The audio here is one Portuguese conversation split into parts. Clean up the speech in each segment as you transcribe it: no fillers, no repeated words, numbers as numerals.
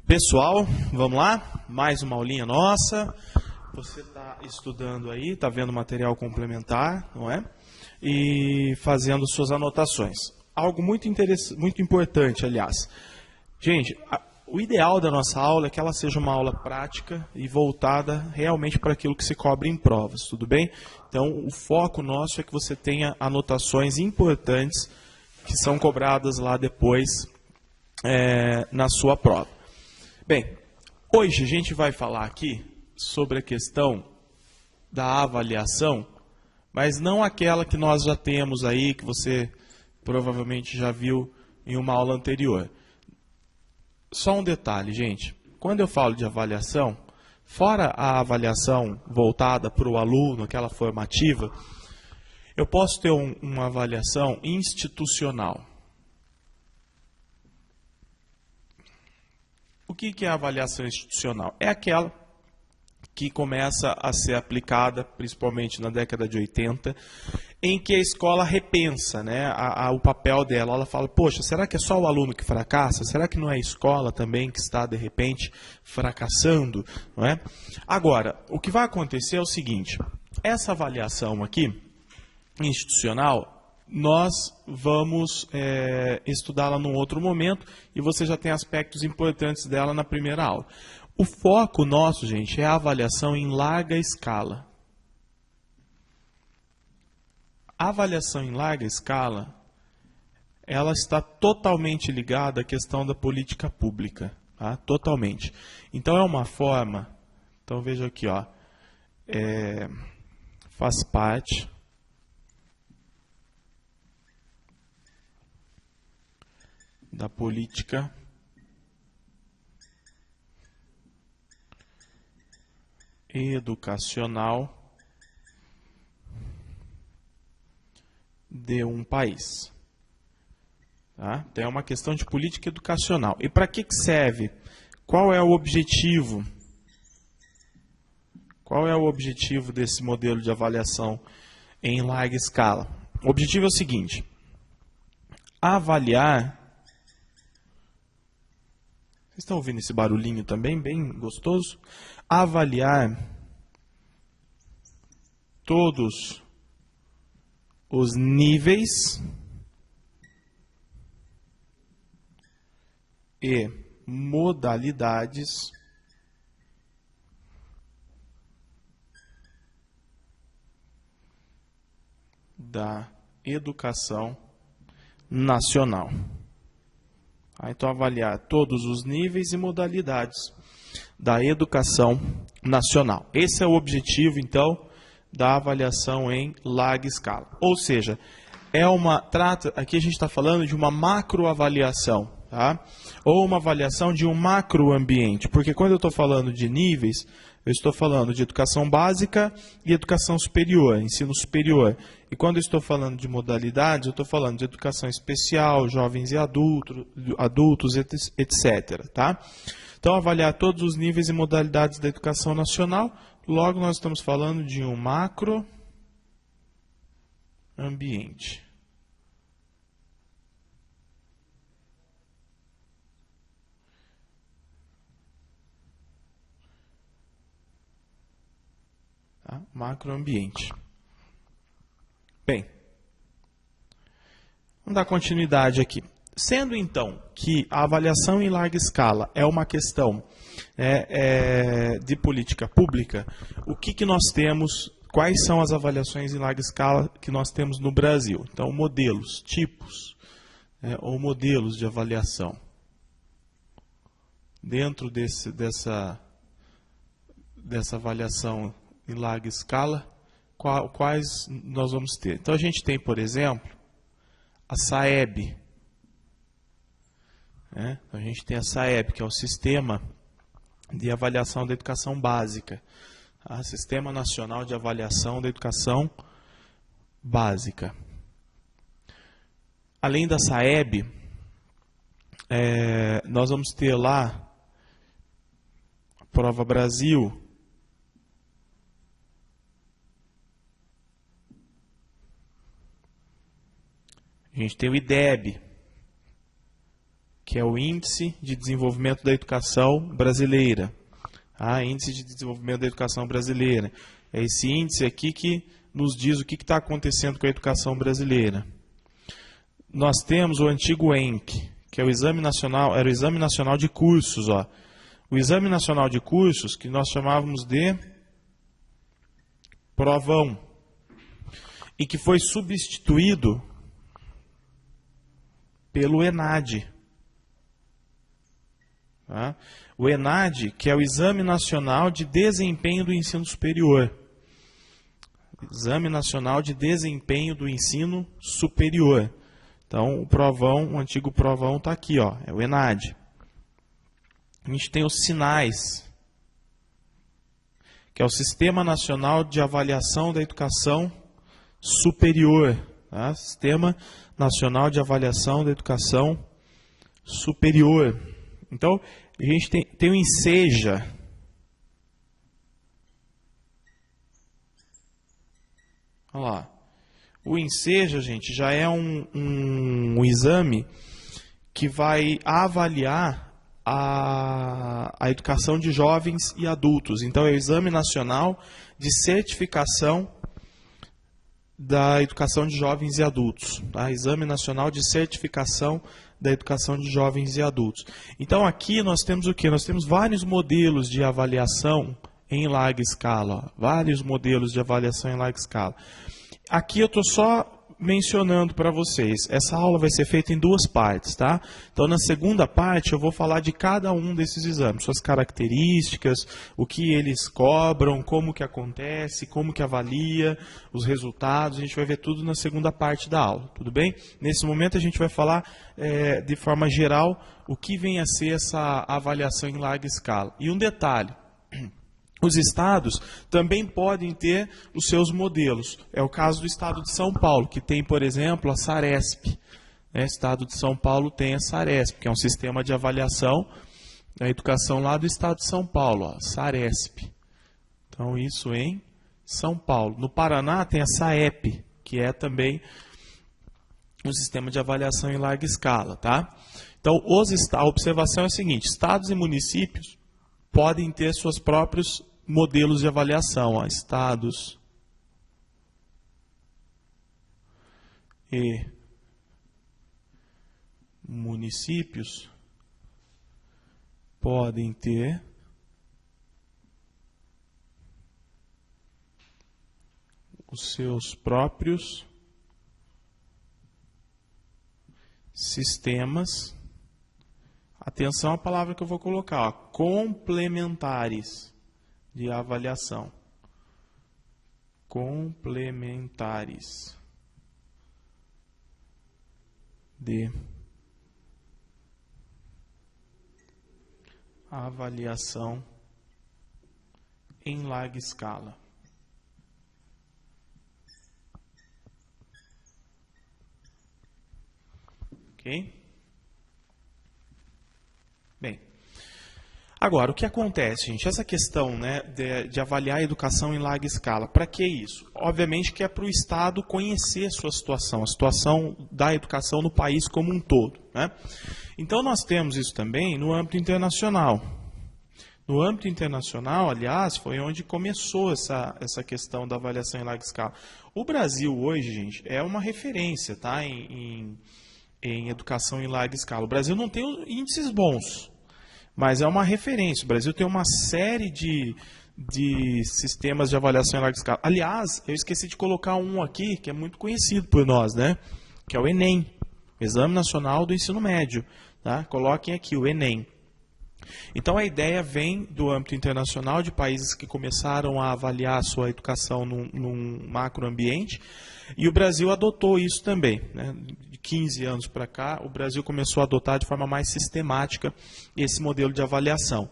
Pessoal, vamos lá? Mais uma aulinha nossa. Você está estudando aí, está vendo material complementar, não é? E fazendo suas anotações. Algo muito interessante, muito importante, aliás. Gente, o ideal da nossa aula é que ela seja uma aula prática e voltada realmente para aquilo que se cobre em provas, tudo bem? Então, o foco nosso é que você tenha anotações importantes que são cobradas lá depois na sua prova. Bem, hoje a gente vai falar aqui sobre a questão da avaliação, mas não aquela que nós já temos aí, que você provavelmente já viu em uma aula anterior. Só um detalhe, gente. Quando eu falo de avaliação, fora a avaliação voltada para o aluno, aquela formativa, eu posso ter uma avaliação institucional. O que é a avaliação institucional? É aquela que começa a ser aplicada, principalmente na década de 80, em que a escola repensa, né, o papel dela. Ela fala, poxa, será que é só o aluno que fracassa? Será que não é a escola também que está, de repente, fracassando? Não é? Agora, o que vai acontecer é o seguinte, essa avaliação aqui, institucional, nós vamos estudá-la num outro momento e você já tem aspectos importantes dela na primeira aula. O foco nosso, gente, é a avaliação em larga escala. A avaliação em larga escala, ela está totalmente ligada à questão da política pública, tá? Totalmente. Então é uma forma, então veja aqui, ó, faz parte da política educacional de um país. Tá? Então é uma questão de política educacional. E para que serve? Qual é o objetivo? Qual é o objetivo desse modelo de avaliação em larga escala? O objetivo é o seguinte: avaliar. Vocês estão ouvindo esse barulhinho também, bem gostoso? Avaliar todos os níveis e modalidades da educação nacional. Então, avaliar todos os níveis e modalidades da educação nacional. Esse é o objetivo, então, da avaliação em larga escala. Ou seja, aqui a gente está falando de uma macroavaliação, tá? Ou uma avaliação de um macroambiente, porque quando eu estou falando de níveis, eu estou falando de educação básica e educação superior, ensino superior. E quando eu estou falando de modalidades, eu estou falando de educação especial, jovens e adultos, etc. Tá? Então, avaliar todos os níveis e modalidades da educação nacional, logo nós estamos falando de um macroambiente. Tá? Macroambiente. Bem, vamos dar continuidade aqui. Sendo então que a avaliação em larga escala é uma questão de política pública, o que nós temos, quais são as avaliações em larga escala que nós temos no Brasil? Então, modelos, tipos, ou modelos de avaliação. Dentro dessa avaliação em larga escala, quais nós vamos ter? Então, a gente tem, por exemplo, a SAEB. A gente tem a SAEB, que é o Sistema de Avaliação da Educação Básica. Tá? Sistema Nacional de Avaliação da Educação Básica. Além da SAEB, nós vamos ter lá a Prova Brasil. A gente tem o IDEB. que é o Índice de Desenvolvimento da Educação Brasileira. Índice de Desenvolvimento da Educação Brasileira. É esse índice aqui que nos diz o que está acontecendo com a educação brasileira. Nós temos o antigo ENC, que é o Exame Nacional, era o Exame Nacional de Cursos. O Exame Nacional de Cursos, que nós chamávamos de Provão, e que foi substituído pelo ENAD. O ENAD, que é o Exame Nacional de Desempenho do Ensino Superior. Exame Nacional de Desempenho do Ensino Superior. Então, o Provão, o antigo Provão está aqui, é o ENAD. A gente tem os SINAIS, que é o Sistema Nacional de Avaliação da Educação Superior. Sistema Nacional de Avaliação da Educação Superior. Então, a gente tem o INSEJA. Olha lá. O INSEJA, gente, já é um exame que vai avaliar a educação de jovens e adultos. Então, é o Exame Nacional de Certificação da Educação de Jovens e Adultos. Exame Nacional de Certificação da Educação de Jovens e Adultos. Então, aqui nós temos o quê? Nós temos vários modelos de avaliação em larga escala. Vários modelos de avaliação em larga escala. Aqui eu estou só mencionando para vocês. Essa aula vai ser feita em duas partes, tá? Então, na segunda parte, eu vou falar de cada um desses exames, suas características, o que eles cobram, como que acontece, como que avalia, os resultados. A gente vai ver tudo na segunda parte da aula, tudo bem? Nesse momento, a gente vai falar de forma geral o que vem a ser essa avaliação em larga escala. E um detalhe. Os estados também podem ter os seus modelos. É o caso do estado de São Paulo, que tem, por exemplo, a SARESP. O estado de São Paulo tem a SARESP, que é um sistema de avaliação da educação lá do estado de São Paulo, SARESP. Então, isso em São Paulo. No Paraná tem a SAEP, que é também um sistema de avaliação em larga escala. Tá? Então, a observação é a seguinte: estados e municípios podem ter seus próprios modelos de avaliação. Estados e municípios podem ter os seus próprios sistemas. Atenção à palavra que eu vou colocar, complementares de avaliação. Complementares de avaliação em larga escala. Ok? Bem, agora, o que acontece, gente? Essa questão, né, de avaliar a educação em larga escala, para que isso? Obviamente que é para o Estado conhecer a situação da educação no país como um todo. Né? Então, nós temos isso também no âmbito internacional. No âmbito internacional, aliás, foi onde começou essa questão da avaliação em larga escala. O Brasil hoje, gente, é uma referência, tá, em educação em larga escala. O Brasil não tem índices bons, mas é uma referência. O Brasil tem uma série de sistemas de avaliação em larga escala. Aliás, eu esqueci de colocar um aqui, que é muito conhecido por nós, né? Que é o Enem, Exame Nacional do Ensino Médio. Tá? Coloquem aqui o Enem. Então, a ideia vem do âmbito internacional, de países que começaram a avaliar a sua educação num macroambiente, e o Brasil adotou isso também. Né? De 15 anos para cá, o Brasil começou a adotar de forma mais sistemática esse modelo de avaliação.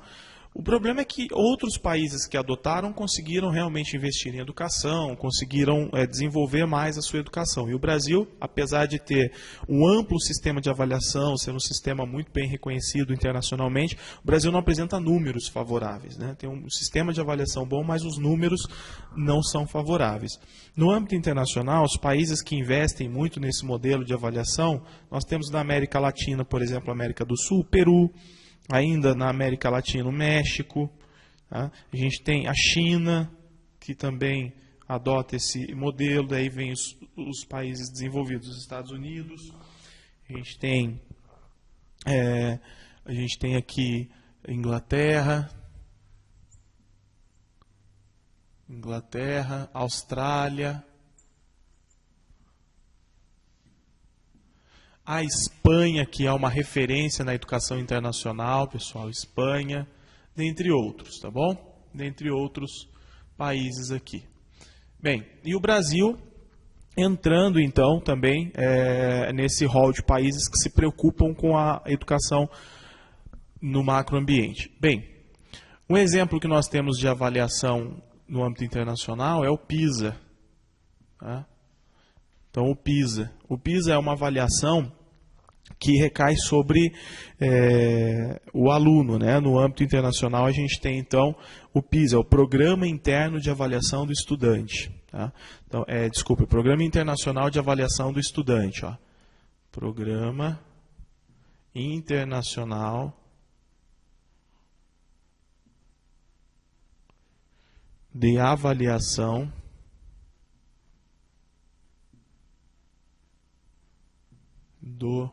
O problema é que outros países que adotaram conseguiram realmente investir em educação, conseguiram desenvolver mais a sua educação. E o Brasil, apesar de ter um amplo sistema de avaliação, ser um sistema muito bem reconhecido internacionalmente, o Brasil não apresenta números favoráveis, né? Tem um sistema de avaliação bom, mas os números não são favoráveis. No âmbito internacional, os países que investem muito nesse modelo de avaliação, nós temos na América Latina, por exemplo, América do Sul, Peru. Ainda na América Latina, o México, tá? A gente tem a China, que também adota esse modelo, daí vem os países desenvolvidos, os Estados Unidos, a gente tem aqui Inglaterra, Austrália, a Espanha, que é uma referência na educação internacional, pessoal, Espanha, dentre outros, tá bom? Dentre outros países aqui. Bem, e o Brasil entrando então também nesse rol de países que se preocupam com a educação no macroambiente. Bem, um exemplo que nós temos de avaliação no âmbito internacional é o PISA, tá? Então, o PISA. O PISA é uma avaliação que recai sobre o aluno, né? No âmbito internacional, a gente tem, então, o PISA, o Programa Interno de Avaliação do Estudante. Tá? Então, o Programa Internacional de Avaliação do Estudante. Ó. Programa Internacional de Avaliação do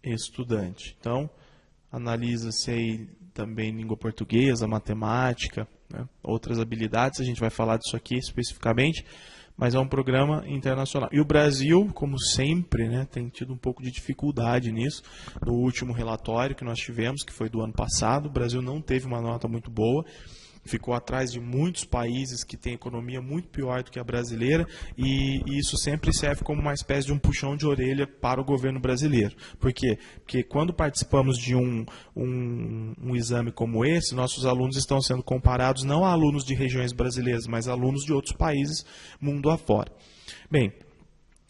estudante. Então, analisa-se aí também língua portuguesa, matemática, né, outras habilidades, a gente vai falar disso aqui especificamente, mas é um programa internacional. E o Brasil, como sempre, né, tem tido um pouco de dificuldade nisso. No último relatório que nós tivemos, que foi do ano passado, o Brasil não teve uma nota muito boa, ficou atrás de muitos países que têm economia muito pior do que a brasileira, e isso sempre serve como uma espécie de um puxão de orelha para o governo brasileiro. Por quê? Porque quando participamos de um exame como esse, nossos alunos estão sendo comparados não a alunos de regiões brasileiras, mas a alunos de outros países mundo afora. Bem,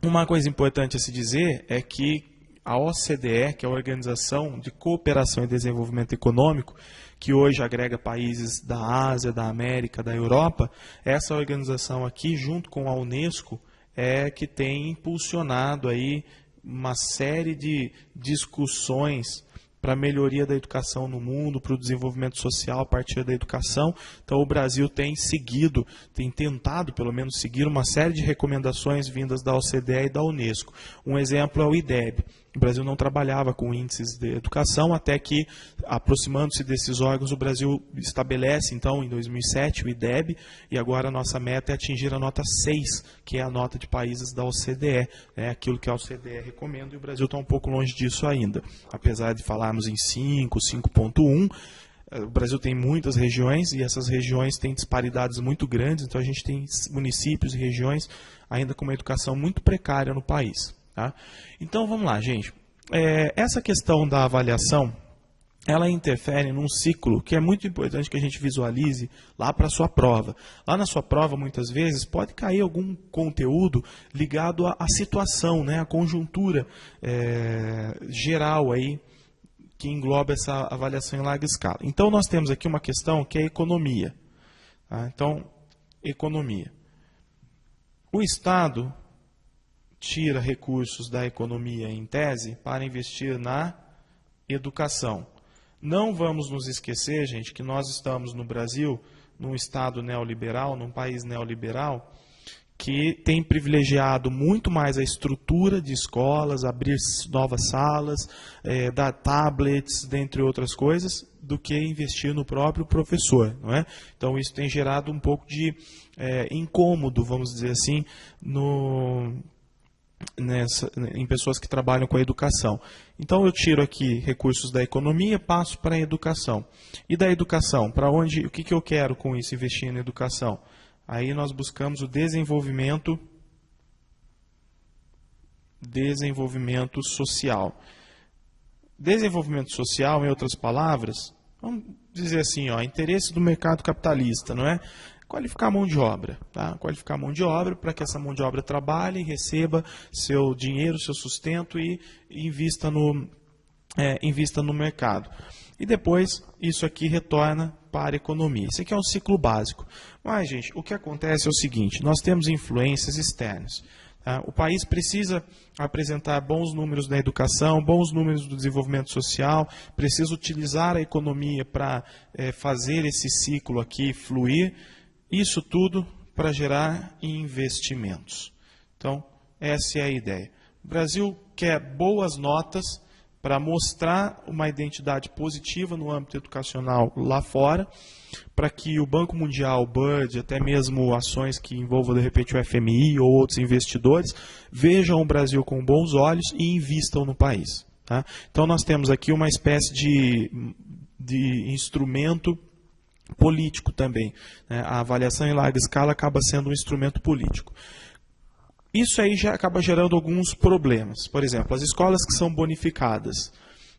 uma coisa importante a se dizer é que a OCDE, que é a Organização de Cooperação e Desenvolvimento Econômico, que hoje agrega países da Ásia, da América, da Europa, essa organização aqui, junto com a Unesco, é que tem impulsionado aí uma série de discussões para a melhoria da educação no mundo, para o desenvolvimento social a partir da educação. Então, o Brasil tem seguido, tem tentado, pelo menos, seguir uma série de recomendações vindas da OCDE e da Unesco. Um exemplo é o IDEB. O Brasil não trabalhava com índices de educação, até que, aproximando-se desses órgãos, o Brasil estabelece, então, em 2007, o IDEB, e agora a nossa meta é atingir a nota 6, que é a nota de países da OCDE, né, aquilo que a OCDE recomenda, e o Brasil está um pouco longe disso ainda. Apesar de falarmos em 5, 5.1, o Brasil tem muitas regiões, e essas regiões têm disparidades muito grandes, então a gente tem municípios e regiões ainda com uma educação muito precária no país. Tá? Então, vamos lá, gente. Essa questão da avaliação, ela interfere num ciclo que é muito importante que a gente visualize lá para a sua prova. Lá na sua prova, muitas vezes, pode cair algum conteúdo ligado à situação, né, à conjuntura geral aí, que engloba essa avaliação em larga escala. Então, nós temos aqui uma questão que é a economia. Tá? Então, economia. O Estado tira recursos da economia em tese para investir na educação. Não vamos nos esquecer, gente, que nós estamos no Brasil, num Estado neoliberal, num país neoliberal, que tem privilegiado muito mais a estrutura de escolas, abrir novas salas, dar tablets, dentre outras coisas, do que investir no próprio professor. Não é? Então, isso tem gerado um pouco de incômodo, vamos dizer assim, em pessoas que trabalham com a educação. Então eu tiro aqui recursos da economia, passo para a educação. E da educação, para onde, o que eu quero com isso, investir na educação? Aí nós buscamos o desenvolvimento social. Desenvolvimento social, em outras palavras, vamos dizer assim, ó, interesse do mercado capitalista, não é? Qualificar a mão de obra, tá? Qualificar a mão de obra para que essa mão de obra trabalhe, receba seu dinheiro, seu sustento e invista no mercado. E depois isso aqui retorna para a economia. Isso aqui é um ciclo básico. Mas, gente, o que acontece é o seguinte, nós temos influências externas. Tá? O país precisa apresentar bons números na educação, bons números do desenvolvimento social, precisa utilizar a economia para fazer esse ciclo aqui fluir. Isso tudo para gerar investimentos. Então, essa é a ideia. O Brasil quer boas notas para mostrar uma identidade positiva no âmbito educacional lá fora, para que o Banco Mundial, o BIRD, até mesmo ações que envolvam de repente o FMI ou outros investidores, vejam o Brasil com bons olhos e invistam no país. Tá? Então nós temos aqui uma espécie de instrumento político também. Né? A avaliação em larga escala acaba sendo um instrumento político. Isso aí já acaba gerando alguns problemas. Por exemplo, as escolas que são bonificadas.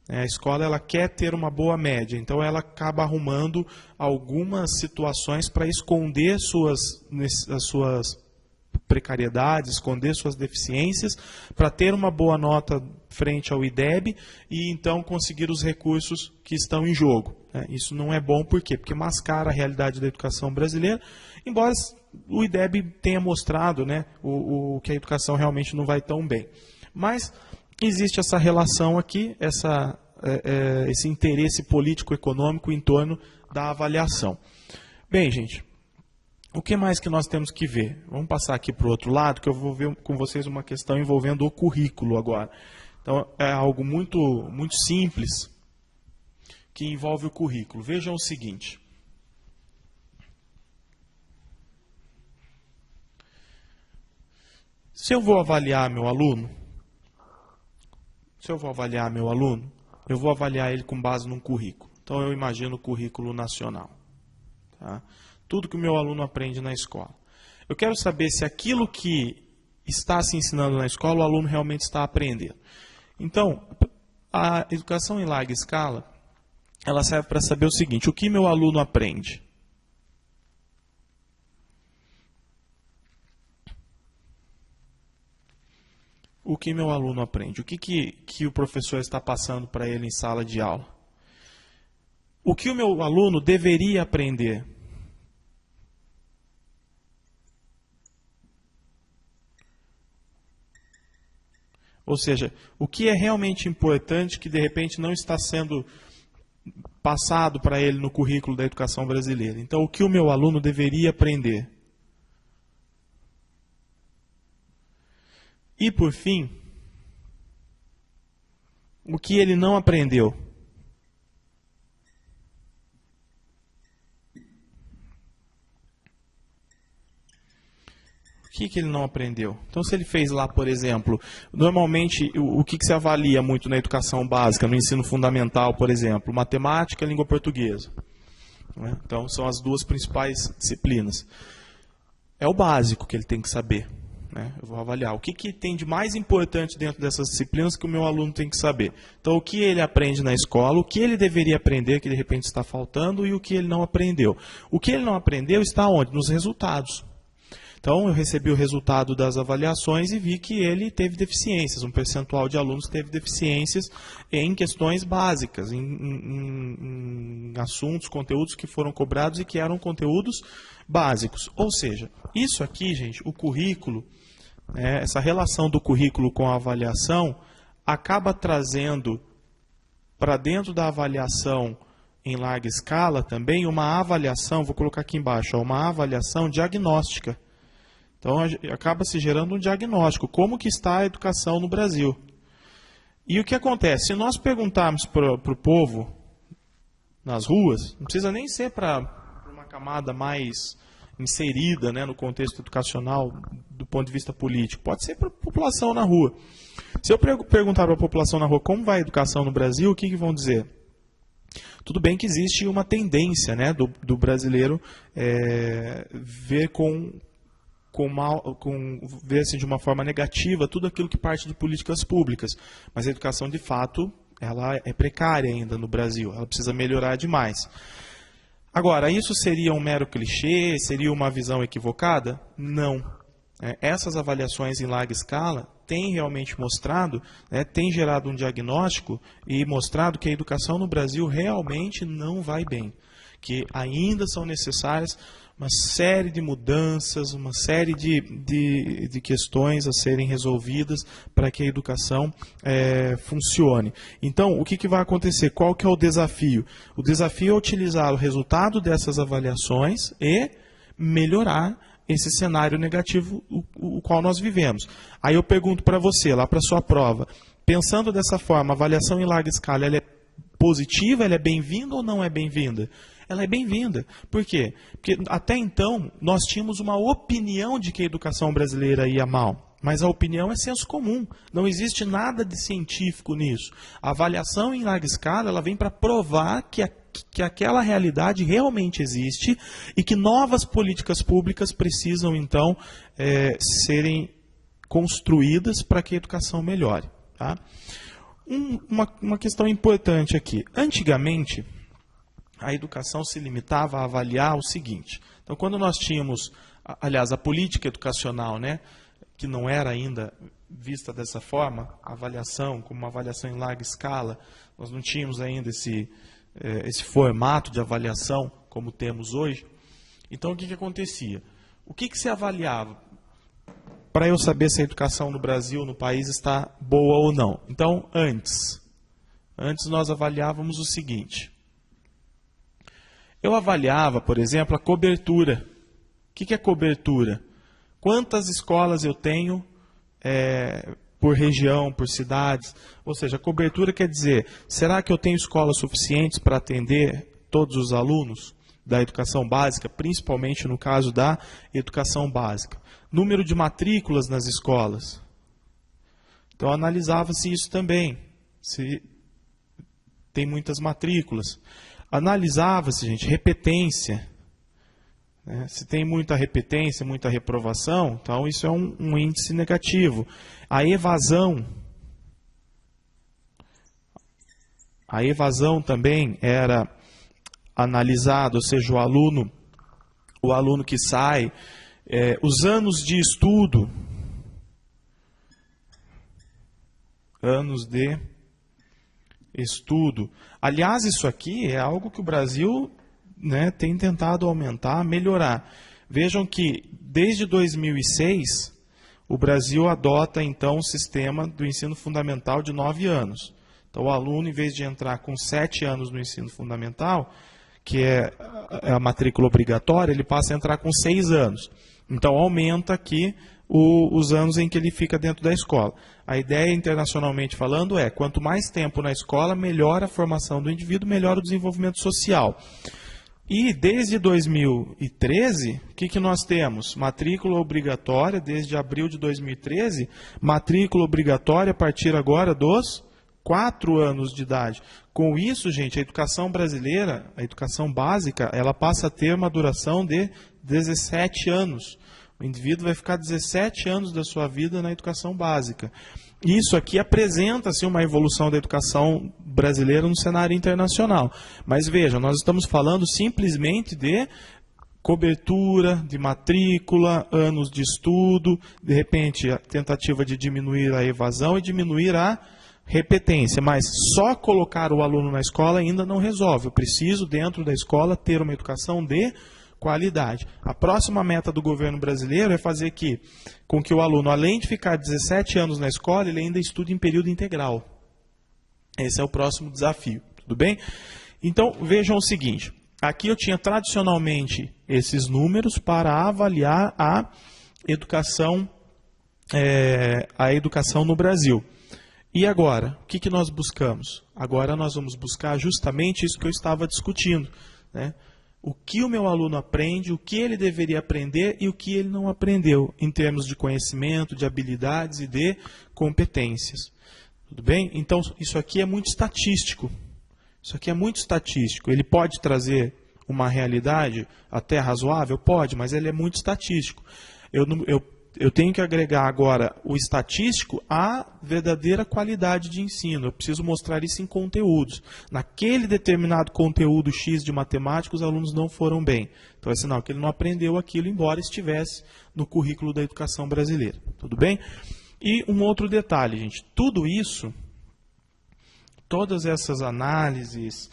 A escola ela quer ter uma boa média, então ela acaba arrumando algumas situações para esconder as suas precariedades, esconder suas deficiências, para ter uma boa nota frente ao IDEB e então conseguir os recursos que estão em jogo. Isso não é bom, por quê? Porque mascara a realidade da educação brasileira, embora o IDEB tenha mostrado, né, que a educação realmente não vai tão bem. Mas existe essa relação aqui, esse interesse político-econômico em torno da avaliação. Bem, gente, o que mais que nós temos que ver? Vamos passar aqui para o outro lado, que eu vou ver com vocês uma questão envolvendo o currículo agora. Então, é algo muito, muito simples que envolve o currículo. Vejam o seguinte. Se eu vou avaliar meu aluno, eu vou avaliar ele com base num currículo. Então, eu imagino o currículo nacional. Tá? Tudo que o meu aluno aprende na escola. Eu quero saber se aquilo que está se ensinando na escola, o aluno realmente está aprendendo. Então, a educação em larga escala, ela serve para saber o seguinte, o que meu aluno aprende? O que meu aluno aprende? O que o professor está passando para ele em sala de aula? O que o meu aluno deveria aprender? Ou seja, o que é realmente importante que de repente não está sendo passado para ele no currículo da educação brasileira. Então, o que o meu aluno deveria aprender? E, por fim, o que ele não aprendeu? O que ele não aprendeu? Então, se ele fez lá, por exemplo, normalmente, o que se avalia muito na educação básica, no ensino fundamental, por exemplo, matemática e língua portuguesa. Né? Então, são as duas principais disciplinas. É o básico que ele tem que saber. Né? Eu vou avaliar o que tem de mais importante dentro dessas disciplinas que o meu aluno tem que saber. Então, o que ele aprende na escola, o que ele deveria aprender que de repente está faltando e o que ele não aprendeu. O que ele não aprendeu está onde? Nos resultados. Então, eu recebi o resultado das avaliações e vi que ele teve deficiências, um percentual de alunos teve deficiências em questões básicas, em assuntos, conteúdos que foram cobrados e que eram conteúdos básicos. Ou seja, isso aqui, gente, o currículo, essa relação do currículo com a avaliação, acaba trazendo para dentro da avaliação em larga escala também uma avaliação, vou colocar aqui embaixo, uma avaliação diagnóstica. Então, acaba se gerando um diagnóstico, como que está a educação no Brasil. E o que acontece? Se nós perguntarmos para o povo nas ruas, não precisa nem ser para uma camada mais inserida, né, no contexto educacional do ponto de vista político, pode ser para a população na rua. Se eu perguntar para a população na rua como vai a educação no Brasil, o que vão dizer? Tudo bem que existe uma tendência, né, do brasileiro ver ver assim, de uma forma negativa tudo aquilo que parte de políticas públicas. Mas a educação, de fato, ela é precária ainda no Brasil, ela precisa melhorar demais. Agora, isso seria um mero clichê, seria uma visão equivocada? Não. Essas avaliações em larga escala têm realmente mostrado, têm gerado um diagnóstico e mostrado que a educação no Brasil realmente não vai bem, que ainda são necessárias uma série de mudanças, uma série de questões a serem resolvidas para que a educação funcione. Então, o que vai acontecer? Qual que é o desafio? O desafio é utilizar o resultado dessas avaliações e melhorar esse cenário negativo o qual nós vivemos. Aí eu pergunto para você, lá para a sua prova, pensando dessa forma, a avaliação em larga escala, ela é positiva, ela é bem-vinda ou não é bem-vinda? Ela é bem-vinda. Por quê? Porque até então nós tínhamos uma opinião de que a educação brasileira ia mal. Mas a opinião é senso comum. Não existe nada de científico nisso. A avaliação em larga escala ela vem para provar que aquela realidade realmente existe e que novas políticas públicas precisam, então, serem construídas para que a educação melhore. Tá? Uma questão importante aqui. Antigamente, a educação se limitava a avaliar o seguinte. Então, quando nós tínhamos, aliás, a política educacional, que não era ainda vista dessa forma, a avaliação como uma avaliação em larga escala, nós não tínhamos ainda esse formato de avaliação como temos hoje. Então, o que acontecia? O que se avaliava para eu saber se a educação no Brasil, no país, está boa ou não? Então, antes nós avaliávamos o seguinte. Eu avaliava, por exemplo, a cobertura. O que é cobertura? Quantas escolas eu tenho por região, por cidades? Ou seja, cobertura quer dizer, será que eu tenho escolas suficientes para atender todos os alunos da educação básica, principalmente no caso da educação básica? Número de matrículas nas escolas. Então, analisava-se isso também, se tem muitas matrículas. Analisava-se, gente, repetência. Se tem muita repetência, muita reprovação, então isso é um índice negativo. A evasão. A evasão também era analisada, ou seja, o aluno que sai, os anos de estudo. Anos de estudo. Aliás, isso aqui é algo que o Brasil tem tentado aumentar, melhorar. Vejam que, desde 2006, o Brasil adota, então, o sistema do ensino fundamental de 9 anos. Então, o aluno, em vez de entrar com 7 anos no ensino fundamental, que é a matrícula obrigatória, ele passa a entrar com 6 anos. Então, aumenta aqui os anos em que ele fica dentro da escola. A ideia, internacionalmente falando, quanto mais tempo na escola, melhor a formação do indivíduo, melhor o desenvolvimento social. E desde 2013, o que nós temos? Matrícula obrigatória, desde abril de 2013, matrícula obrigatória a partir agora dos 4 anos de idade. Com isso, gente, a educação brasileira, a educação básica, ela passa a ter uma duração de 17 anos. O indivíduo vai ficar 17 anos da sua vida na educação básica. Isso aqui apresenta-se uma evolução da educação brasileira no cenário internacional. Mas veja, nós estamos falando simplesmente de cobertura, de matrícula, anos de estudo, de repente a tentativa de diminuir a evasão e diminuir a repetência. Mas só colocar o aluno na escola ainda não resolve. Eu preciso, dentro da escola, ter uma educação de qualidade. A próxima meta do governo brasileiro é fazer com que o aluno, além de ficar 17 anos na escola, ele ainda estude em período integral. Esse é o próximo desafio. Tudo bem? Então, vejam o seguinte. Aqui eu tinha tradicionalmente esses números para avaliar a educação no Brasil. E agora? O que nós buscamos? Agora nós vamos buscar justamente isso que eu estava discutindo, o que o meu aluno aprende, o que ele deveria aprender e o que ele não aprendeu, em termos de conhecimento, de habilidades e de competências. Tudo bem? Então, isso aqui é muito estatístico. Isso aqui é muito estatístico. Ele pode trazer uma realidade até razoável? Pode, mas ele é muito estatístico. Eu eu tenho que agregar agora o estatístico à verdadeira qualidade de ensino. Eu preciso mostrar isso em conteúdos. Naquele determinado conteúdo X de matemática, os alunos não foram bem. Então é sinal que ele não aprendeu aquilo, embora estivesse no currículo da educação brasileira. Tudo bem? E um outro detalhe, gente. Tudo isso, todas essas análises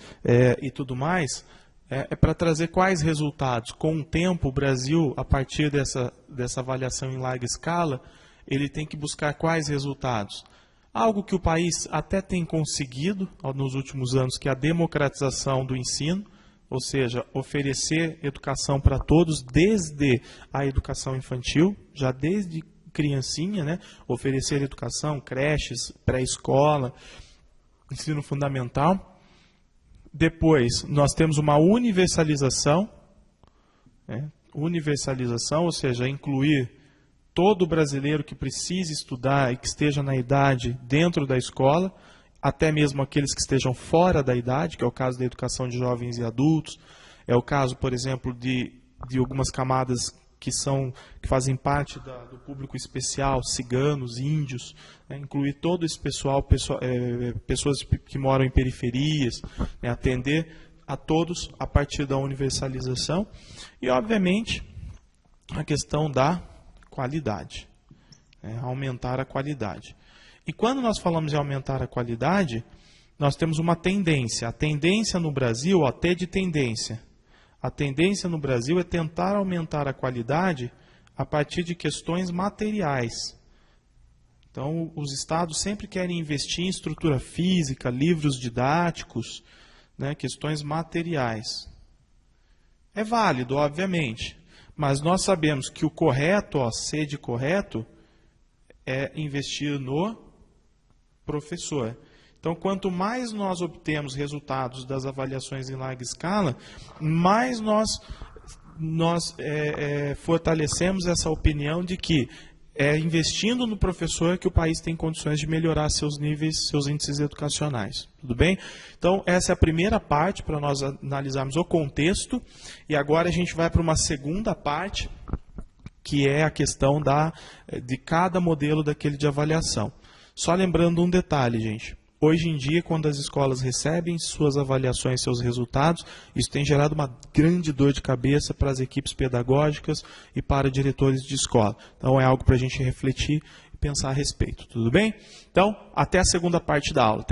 e tudo mais, é para trazer quais resultados? Com o tempo, o Brasil, a partir dessa avaliação em larga escala, ele tem que buscar quais resultados? Algo que o país até tem conseguido nos últimos anos, que é a democratização do ensino, ou seja, oferecer educação para todos, desde a educação infantil, já desde criancinha, né? Oferecer educação, creches, pré-escola, ensino fundamental. Depois, nós temos uma universalização, ou seja, incluir todo brasileiro que precise estudar e que esteja na idade dentro da escola, até mesmo aqueles que estejam fora da idade, que é o caso da educação de jovens e adultos, é o caso, por exemplo, de algumas camadas que fazem parte do público especial, ciganos, índios, incluir todo esse pessoas que moram em periferias, atender a todos a partir da universalização e, obviamente, a questão da qualidade, aumentar a qualidade. E quando nós falamos em aumentar a qualidade, nós temos uma tendência. A tendência no Brasil, até de tendência. A tendência no Brasil é tentar aumentar a qualidade a partir de questões materiais. Então, os estados sempre querem investir em estrutura física, livros didáticos, questões materiais. É válido, obviamente, mas nós sabemos que o correto, C de correto, é investir no professor. Então, quanto mais nós obtemos resultados das avaliações em larga escala, mais nós fortalecemos essa opinião de que é investindo no professor que o país tem condições de melhorar seus níveis, seus índices educacionais. Tudo bem? Então, essa é a primeira parte para nós analisarmos o contexto. E agora a gente vai para uma segunda parte, que é a questão de cada modelo daquele de avaliação. Só lembrando um detalhe, gente. Hoje em dia, quando as escolas recebem suas avaliações, seus resultados, isso tem gerado uma grande dor de cabeça para as equipes pedagógicas e para diretores de escola. Então, é algo para a gente refletir e pensar a respeito. Tudo bem? Então, até a segunda parte da aula.